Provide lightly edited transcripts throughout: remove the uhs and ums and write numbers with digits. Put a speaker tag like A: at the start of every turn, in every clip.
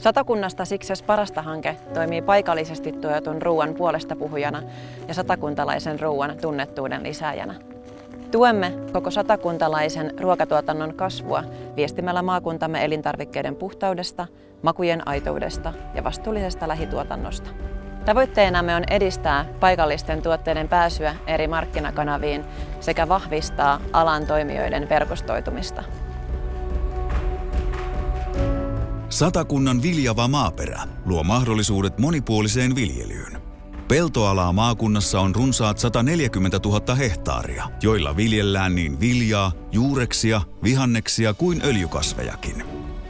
A: Satakunnasta Sixes parasta hanke toimii paikallisesti tuotetun ruoan puolestapuhujana ja satakuntalaisen ruoan tunnettuuden lisääjänä. Tuemme koko satakuntalaisen ruokatuotannon kasvua viestimällä maakuntamme elintarvikkeiden puhtaudesta, makujen aitoudesta ja vastuullisesta lähituotannosta. Tavoitteenamme on edistää paikallisten tuotteiden pääsyä eri markkinakanaviin sekä vahvistaa alan toimijoiden verkostoitumista.
B: Satakunnan viljava maaperä luo mahdollisuudet monipuoliseen viljelyyn. Peltoalaa maakunnassa on runsaat 140 000 hehtaaria, joilla viljellään niin viljaa, juureksia, vihanneksia kuin öljykasvejakin.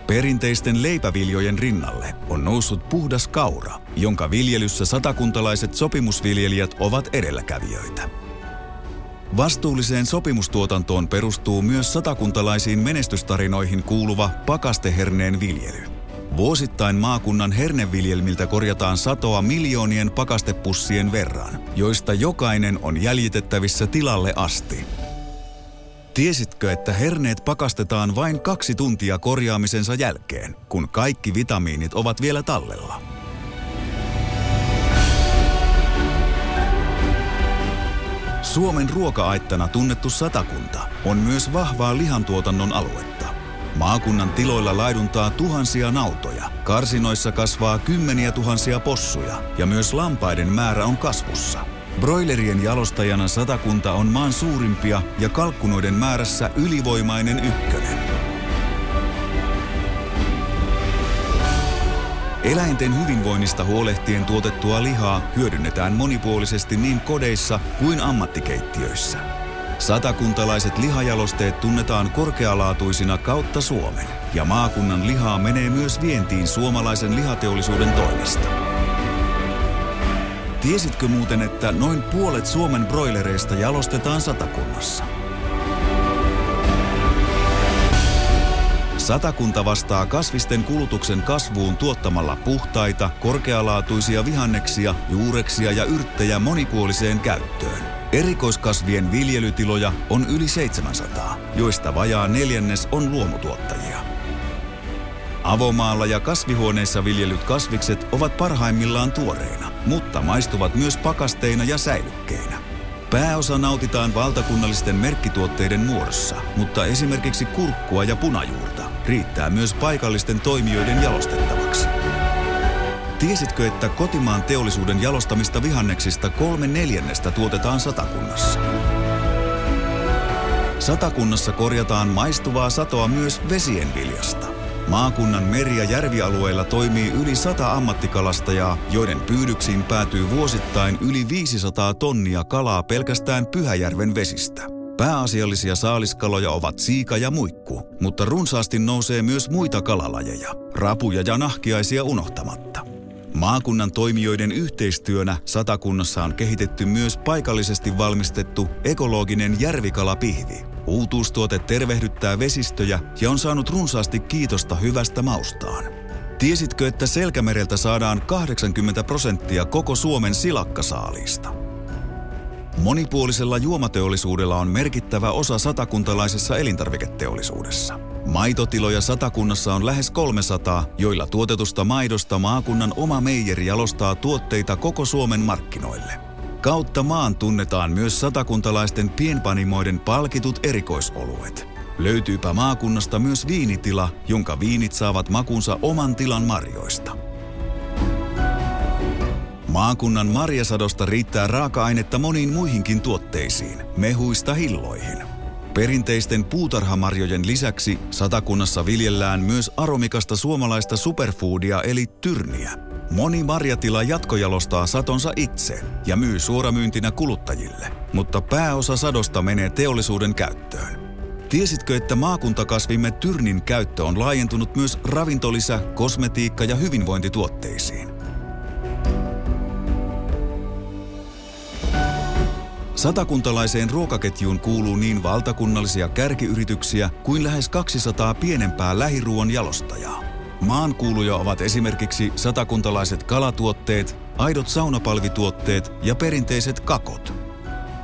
B: Perinteisten leipäviljojen rinnalle on noussut puhdas kaura, jonka viljelyssä satakuntalaiset sopimusviljelijät ovat edelläkävijöitä. Vastuulliseen sopimustuotantoon perustuu myös satakuntalaisiin menestystarinoihin kuuluva pakasteherneen viljely. Vuosittain maakunnan herneviljelmiltä korjataan satoa miljoonien pakastepussien verran, joista jokainen on jäljitettävissä tilalle asti. Tiesitkö, että herneet pakastetaan vain 2 tuntia korjaamisensa jälkeen, kun kaikki vitamiinit ovat vielä tallella? Suomen ruoka-aittana tunnettu Satakunta on myös vahvaa lihantuotannon aluetta. Maakunnan tiloilla laiduntaa tuhansia nautoja, karsinoissa kasvaa kymmeniä tuhansia possuja ja myös lampaiden määrä on kasvussa. Broilerien jalostajana Satakunta on maan suurimpia ja kalkkunoiden määrässä ylivoimainen ykkönen. Eläinten hyvinvoinnista huolehtien tuotettua lihaa hyödynnetään monipuolisesti niin kodeissa kuin ammattikeittiöissä. Satakuntalaiset lihajalosteet tunnetaan korkealaatuisina kautta Suomen, ja maakunnan lihaa menee myös vientiin suomalaisen lihateollisuuden toimesta. Tiesitkö muuten, että noin puolet Suomen broilereista jalostetaan Satakunnassa? Satakunta vastaa kasvisten kulutuksen kasvuun tuottamalla puhtaita, korkealaatuisia vihanneksia, juureksia ja yrttejä monipuoliseen käyttöön. Erikoiskasvien viljelytiloja on yli 700, joista vajaa 1/4 on luomutuottajia. Avomaalla ja kasvihuoneissa viljelyt kasvikset ovat parhaimmillaan tuoreina, mutta maistuvat myös pakasteina ja säilykkeinä. Pääosa nautitaan valtakunnallisten merkkituotteiden muodossa, mutta esimerkiksi kurkkua ja punajuurta riittää myös paikallisten toimijoiden jalostettavaksi. Tiesitkö, että kotimaan teollisuuden jalostamista vihanneksista 3/4 tuotetaan Satakunnassa? Satakunnassa korjataan maistuvaa satoa myös vesien viljasta. Maakunnan meri- ja järvialueilla toimii yli 100 ammattikalastajaa, joiden pyydyksiin päätyy vuosittain yli 500 tonnia kalaa pelkästään Pyhäjärven vesistä. Pääasiallisia saaliskaloja ovat siika ja muikku, mutta runsaasti nousee myös muita kalalajeja, rapuja ja nahkiaisia unohtamatta. Maakunnan toimijoiden yhteistyönä Satakunnassa on kehitetty myös paikallisesti valmistettu ekologinen järvikalapihvi. Uutuustuote tervehdyttää vesistöjä ja on saanut runsaasti kiitosta hyvästä maustaan. Tiesitkö, että Selkämereltä saadaan 80% koko Suomen silakkasaaliista? Monipuolisella juomateollisuudella on merkittävä osa satakuntalaisessa elintarviketeollisuudessa. Maitotiloja Satakunnassa on lähes 300, joilla tuotetusta maidosta maakunnan oma meijeri jalostaa tuotteita koko Suomen markkinoille. Kautta maan tunnetaan myös satakuntalaisten pienpanimoiden palkitut erikoisoluet. Löytyypä maakunnasta myös viinitila, jonka viinit saavat makunsa oman tilan marjoista. Maakunnan marjasadosta riittää raaka-ainetta moniin muihinkin tuotteisiin, mehuista hilloihin. Perinteisten puutarhamarjojen lisäksi Satakunnassa viljellään myös aromikasta suomalaista superfoodia eli tyrniä. Moni marjatila jatkojalostaa satonsa itse ja myy suoramyyntinä kuluttajille, mutta pääosa sadosta menee teollisuuden käyttöön. Tiesitkö, että maakuntakasvimme tyrnin käyttö on laajentunut myös ravintolisä, kosmetiikka- ja hyvinvointituotteisiin? Satakuntalaiseen ruokaketjuun kuuluu niin valtakunnallisia kärkiyrityksiä kuin lähes 200 pienempää lähiruuan jalostajaa. Maankuuluja ovat esimerkiksi satakuntalaiset kalatuotteet, aidot saunapalvituotteet ja perinteiset kakot.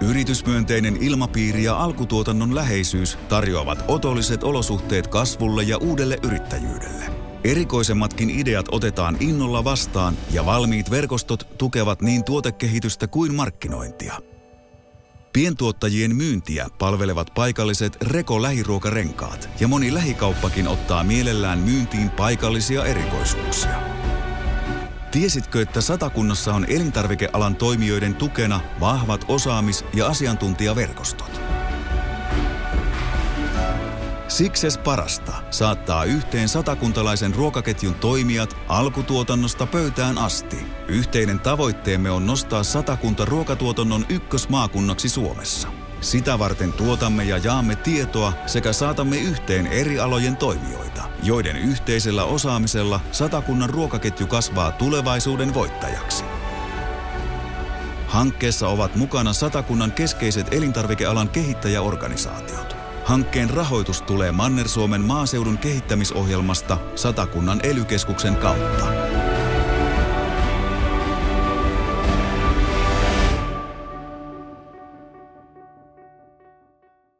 B: Yritysmyönteinen ilmapiiri ja alkutuotannon läheisyys tarjoavat otolliset olosuhteet kasvulle ja uudelle yrittäjyydelle. Erikoisemmatkin ideat otetaan innolla vastaan ja valmiit verkostot tukevat niin tuotekehitystä kuin markkinointia. Pientuottajien myyntiä palvelevat paikalliset Reko-lähiruokarenkaat ja moni lähikauppakin ottaa mielellään myyntiin paikallisia erikoisuuksia. Tiesitkö, että Satakunnassa on elintarvikealan toimijoiden tukena vahvat osaamis- ja asiantuntijaverkostot? Sikses Parasta saattaa yhteen satakuntalaisen ruokaketjun toimijat alkutuotannosta pöytään asti. Yhteinen tavoitteemme on nostaa Satakunta ruokatuotannon ykkösmaakunnaksi Suomessa. Sitä varten tuotamme ja jaamme tietoa sekä saatamme yhteen eri alojen toimijoita, joiden yhteisellä osaamisella Satakunnan ruokaketju kasvaa tulevaisuuden voittajaksi. Hankkeessa ovat mukana Satakunnan keskeiset elintarvikealan kehittäjäorganisaatiot. Hankkeen rahoitus tulee Manner-Suomen maaseudun kehittämisohjelmasta Satakunnan ELY-keskuksen kautta.